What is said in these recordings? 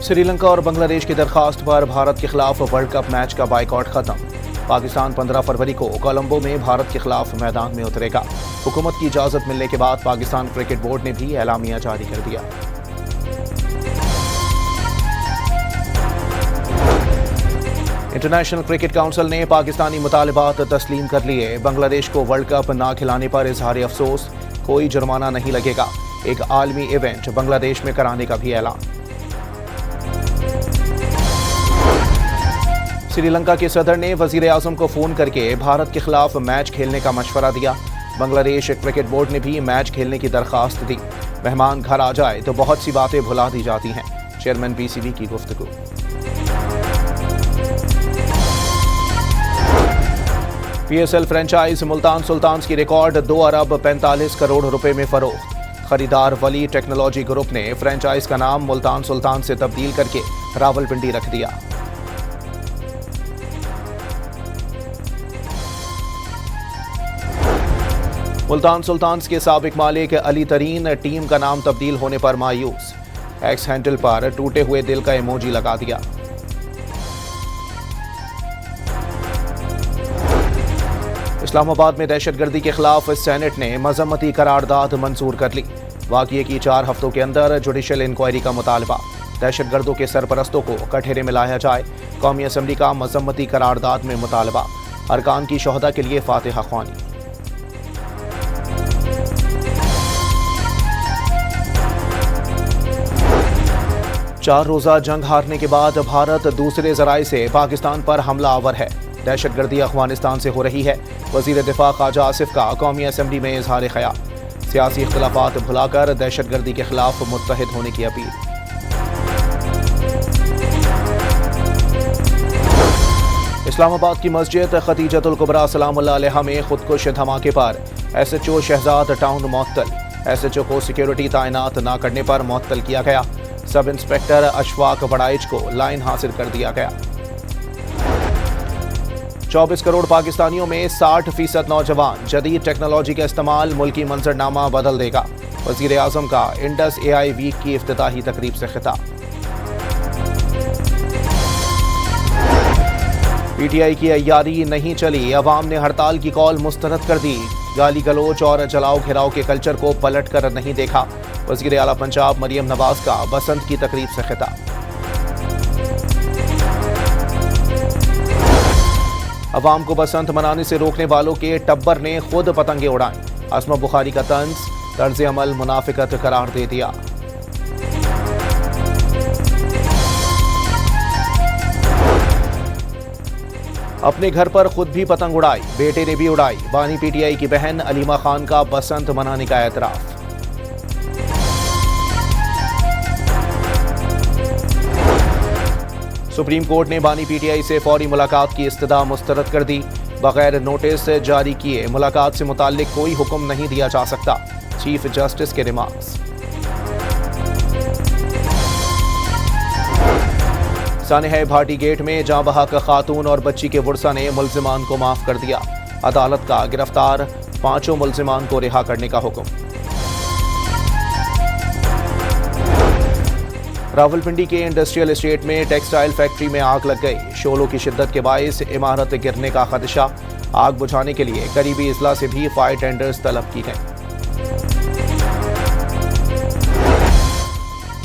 श्रीलंका और बांग्लादेश की दरखास्त पर भारत के खिलाफ वर्ल्ड कप मैच का बाइकआउट खत्म। पाकिस्तान 15 फरवरी को कोलंबो में भारत के खिलाफ मैदान में उतरेगा। हुकूमत की इजाजत मिलने के बाद पाकिस्तान क्रिकेट बोर्ड ने भी एलामिया जारी कर दिया। इंटरनेशनल क्रिकेट काउंसिल ने पाकिस्तानी मुतालबात तस्लीम कर लिए। बांग्लादेश को वर्ल्ड कप न खिलाने पर इजहार अफसोस, कोई जुर्माना नहीं लगेगा। एक आलमी इवेंट बांग्लादेश में कराने का भी ऐलान। श्रीलंका के सदर ने वजीर आजम को फोन करके भारत के खिलाफ मैच खेलने का मशवरा दिया। बांग्लादेश क्रिकेट बोर्ड ने भी मैच खेलने की दरखास्त दी। मेहमान घर आ जाए तो बहुत सी बातें भुला दी जाती हैं, चेयरमैन पीसीबी की गुफ्तगू। पीएसएल फ्रेंचाइज मुल्तान सुल्तान्स की रिकॉर्ड 2 अरब 45 करोड़ रुपए में फरोख्त। खरीदार वली टेक्नोलॉजी ग्रुप ने फ्रेंचाइज का नाम मुल्तान सुल्तान से तब्दील करके रावलपिंडी रख दिया। मुल्तान सुल्तान्स के साबिक मालिक अली तरीन टीम का नाम तब्दील होने पर मायूस। एक्स हैंडल पर टूटे हुए दिल का इमोजी लगा दिया। इस्लामाबाद में दहशतगर्दी के खिलाफ सेनेट ने मजम्मती करारदाद मंजूर कर ली। वाक़ये की 4 हफ्तों के अंदर जुडिशल इंक्वायरी का मुतालबा। दहशतगर्दों के सरपरस्तों को कठघरे में लाया जाए। कौमी असम्बली का मजम्मती करारदाद में मुतालबा। अरकान की शोहदा के लिए फातिहा ख्वानी। चार रोजा जंग हारने के बाद भारत दूसरे जराए से पाकिस्तान पर हमला आवर है। दहशतगर्दी अफगानिस्तान से हो रही है। वजीर दिफा ख्वाजा आसिफ का कौमी असम्बली में इजहार ख्याल। सियासी इख्तिलाफात भुलाकर दहशतगर्दी के खिलाफ मुत्तहिद होने की अपील। इस्लामाबाद की मस्जिद खतीजतुल कुबरा सलामुल्लाह अलैहा में खुदकुश धमाके पर एसएचओ शहजाद टाउन मुअत्तल। एसएचओ को सिक्योरिटी तैनात न करने पर मुअत्तल किया गया। सब इंस्पेक्टर अशफाक बड़ाइच को लाइन हासिल कर दिया गया। 24 करोड़ पाकिस्तानियों में 60% नौजवान। जदीद टेक्नोलॉजी का इस्तेमाल मुल्की मंजरनामा बदल देगा। वजीर आजम का इंडस एआई वीक की इफ्तिताही तकरीब से खिताब। पीटीआई की अय्यारी नहीं चली। अवाम ने हड़ताल की कॉल मुस्तरद कर दी। गाली गलोच और जलाओ घिराव के कल्चर को पलट कर नहीं देखा। वज़ीर आला पंजाब मरियम नवाज का बसंत की तकरीब से खिताब। अवाम को बसंत मनाने से रोकने वालों के टब्बर ने खुद पतंगे उड़ाई। आसमा बुखारी का तर्ज अमल मुनाफिकत करार दे दिया। अपने घर पर खुद भी पतंग उड़ाई, बेटे ने भी उड़ाई। बानी पीटीआई की बहन अलीमा खान का बसंत मनाने का एतराफ। सुप्रीम कोर्ट ने बानी पीटीआई से फौरी मुलाकात की इस्तदा मुस्तरद कर दी। बगैर नोटिस जारी किए मुलाकात से मुताल्लिक कोई हुक्म नहीं दिया जा सकता। चीफ जस्टिस के रिमार्क्स। सानेहा भाटी गेट में जाँ बहक खातून और बच्ची के वर्सा ने मुल्जिमान को माफ कर दिया। अदालत का गिरफ्तार 5 मुल्जिमान को रिहा करने का हुक्म। रावलपिंडी के इंडस्ट्रियल एस्टेट में टेक्सटाइल फैक्ट्री में आग लग गई। शोलों की शिद्दत के बायस इमारत गिरने का खदशा। आग बुझाने के लिए करीबी इजला से भी फायर टेंडर्स तलब की गई।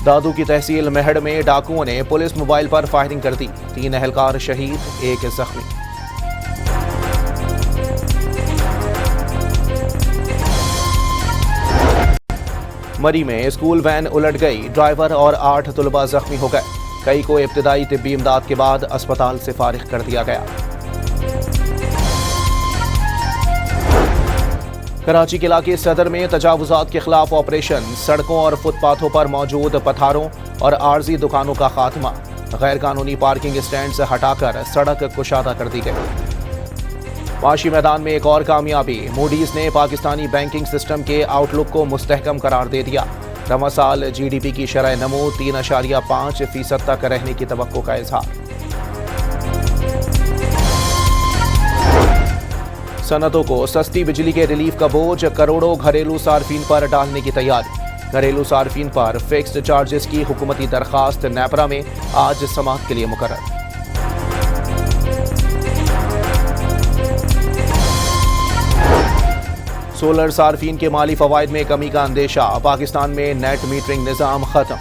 दादू की तहसील मेहड़ में डाकुओं ने पुलिस मोबाइल पर फायरिंग कर दी। 3 एहलकार शहीद, 1 जख्मी। मरी में स्कूल वैन उलट गई। ड्राइवर और 8 तुलबा जख्मी हो गए। कई को इब्तिदाई तिब्बी इमदाद के बाद अस्पताल से फारिग कर दिया गया। कराची के इलाके सदर में तजावुजात के खिलाफ ऑपरेशन। सड़कों और फुटपाथों पर मौजूद पथारों और आर्जी दुकानों का खात्मा। गैर कानूनी पार्किंग स्टैंड से हटाकर सड़क कुशादा कर दी गई। माशी मैदान में एक और कामयाबी। मूडीज ने पाकिस्तानी बैंकिंग सिस्टम के आउटलुक को मुस्तहकम करार दे दिया। रवा साल जीडीपी की शरह नमो 3.5% तक रहने की तवक्को का इजहार। सनतों को सस्ती बिजली के रिलीफ का बोझ करोड़ों घरेलू सार्फिन पर डालने की तैयारी। घरेलू सार्फिन पर फिक्स्ड चार्जेस की हुकूमती दरखास्त नेपरा में आज समाअत के लिए मुकर्रर। सोलर सार्फिन के माली फवायद में कमी का अंदेशा, पाकिस्तान में नेट मीटरिंग निज़ाम खत्म,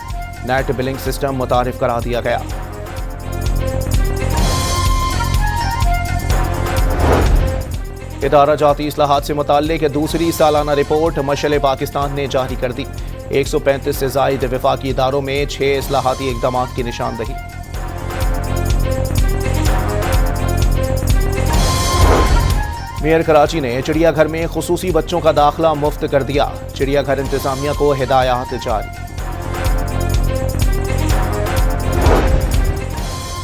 नेट बिलिंग सिस्टम मुतारिफ करा दिया गया। इदारा जाती इस्लाहात से मुताल्लिक दूसरी सालाना रिपोर्ट मशअल पाकिस्तान ने जारी कर दी। 135 से जायद वफाकी इदारों में 6 इस्लाहाती इक़दाम की निशानदही। मेयर कराची ने चिड़ियाघर में खुसूसी बच्चों का दाखिला मुफ्त कर दिया, चिड़ियाघर इंतजामिया को हिदायत जारी।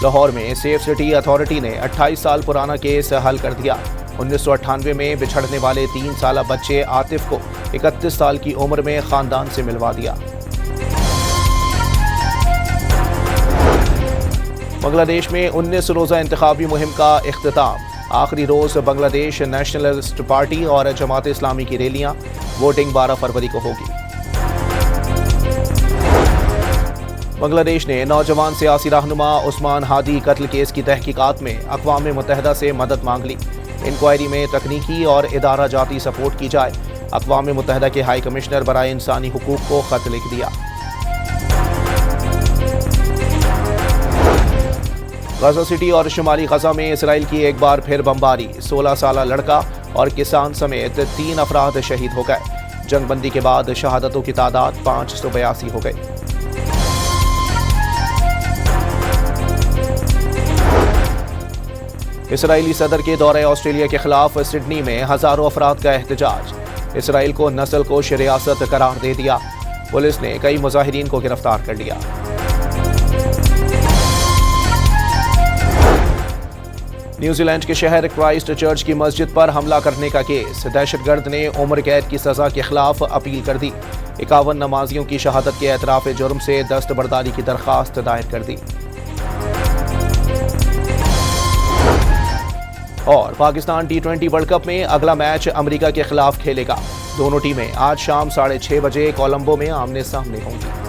लाहौर में सेफ सिटी अथॉरिटी ने 28 साल पुराना केस हल कर दिया। 1998 में बिछड़ने वाले 3 साला बच्चे आतिफ को 31 साल की उम्र में खानदान से मिलवा दिया। बांग्लादेश में 19 रोजा इंतखाबी मुहिम का इख्तिताम, आखिरी रोज बांग्लादेश नेशनलिस्ट पार्टी और जमात इस्लामी की रैलियां, वोटिंग 12 फरवरी को होगी। बांग्लादेश ने नौजवान सियासी रहनुमा उस्मान हादी कत्ल केस की तहकीकात में अक़वाम मुत्तहिदा से मदद मांग ली। इंक्वायरी में तकनीकी और इदारा जाती सपोर्ट की जाए, अक़वाम मुत्तहिदा के हाई कमिश्नर बराए इंसानी हुकूक को खत लिख दिया। गजा सिटी और शुमाली गजा में इसराइल की एक बार फिर बमबारी, 16 साला लड़का और किसान समेत 3 अफराद शहीद हो गए। जंगबंदी के बाद शहादतों की तादाद 582 हो गई। इसराइली सदर के दौरे ऑस्ट्रेलिया के खिलाफ सिडनी में हजारों अफराद का एहतजाज, इसराइल को नस्ल को रियासत करार दे दिया, पुलिस ने कई मुजाहिरीन को गिरफ्तार कर लिया। न्यूजीलैंड के शहर क्राइस्ट चर्च की मस्जिद पर हमला करने का केस, दहशतगर्द ने उम्र कैद की सजा के खिलाफ अपील कर दी। 51 नमाजियों की शहादत के एतराफ जुर्म से दस्तबरदारी की दरखास्त दायर कर दी। और पाकिस्तान T20 वर्ल्ड कप में अगला मैच अमेरिका के खिलाफ खेलेगा। दोनों टीमें आज शाम 6:30 बजे कोलंबो में आमने सामने होंगी।